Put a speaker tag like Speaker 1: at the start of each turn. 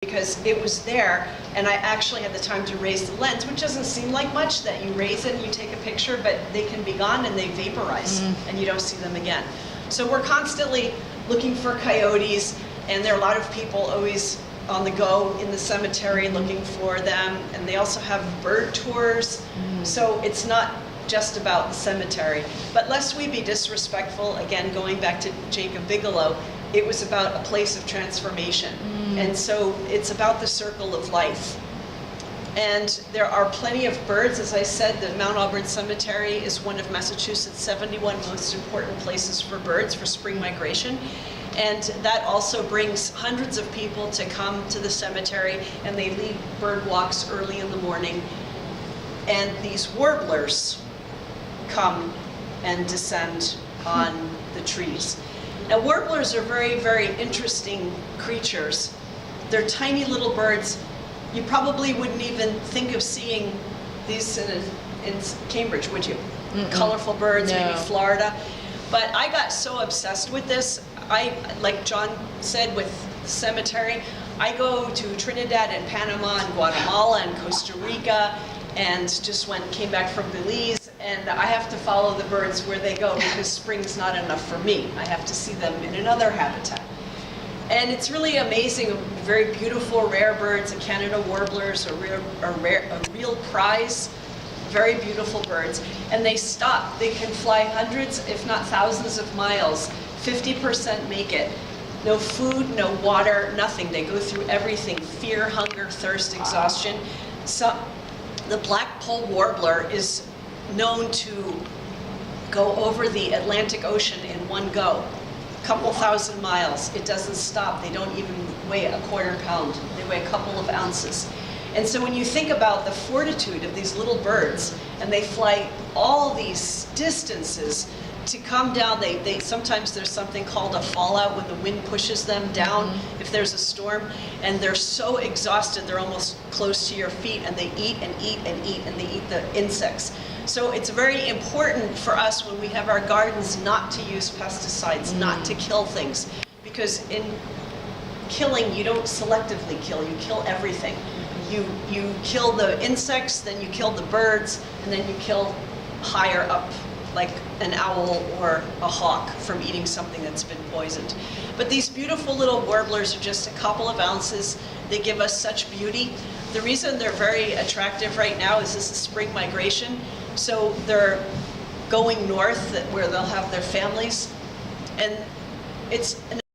Speaker 1: because it was there, and I actually had the time to raise the lens, which doesn't seem like much, that you raise it and you take a picture, but they can be gone and they vaporize and you don't see them again. So we're constantly looking for coyotes, and there are a lot of people always on the go in the cemetery looking for them, and they also have bird tours. So it's not just about the cemetery. But lest we be disrespectful, again, going back to Jacob Bigelow, it was about a place of transformation. And so it's about the circle of life. And there are plenty of birds. As I said, the Mount Auburn Cemetery is one of Massachusetts' 71 most important places for birds for spring migration. And that also brings hundreds of people to come to the cemetery, and they lead bird walks early in the morning. And these warblers come and descend on the trees. Now, warblers are very, very interesting creatures. They're tiny little birds. You probably wouldn't even think of seeing these in Cambridge, would you? Colorful birds, maybe Florida. But I got so obsessed with this. Like John said, with the cemetery, I go to Trinidad and Panama and Guatemala and Costa Rica, and just came back from Belize, and I have to follow the birds where they go because spring's not enough for me. I have to see them in another habitat. And it's really amazing, very beautiful, rare birds. The Canada warblers are a real prize, very beautiful birds. And they stop. They can fly hundreds, if not thousands of miles. 50% make it. No food, no water, nothing. They go through everything: fear, hunger, thirst, exhaustion. So the blackpoll warbler is known to go over the Atlantic Ocean in one go. Couple thousand miles. It doesn't stop. They don't even weigh a quarter pound. They weigh a couple of ounces. And so when you think about the fortitude of these little birds, and they fly all these distances to come down, sometimes there's something called a fallout when the wind pushes them down if there's a storm, and they're so exhausted they're almost close to your feet, and they eat and eat and eat, and they eat the insects. So it's very important for us when we have our gardens not to use pesticides, not to kill things, because in killing you don't selectively kill, you kill everything. You kill the insects, then you kill the birds, and then you kill higher up, like an owl or a hawk, from eating something that's been poisoned. But these beautiful little warblers are just a couple of ounces. They give us such beauty. The reason they're very attractive right now is this is spring migration. So they're going north where they'll have their families. And it's an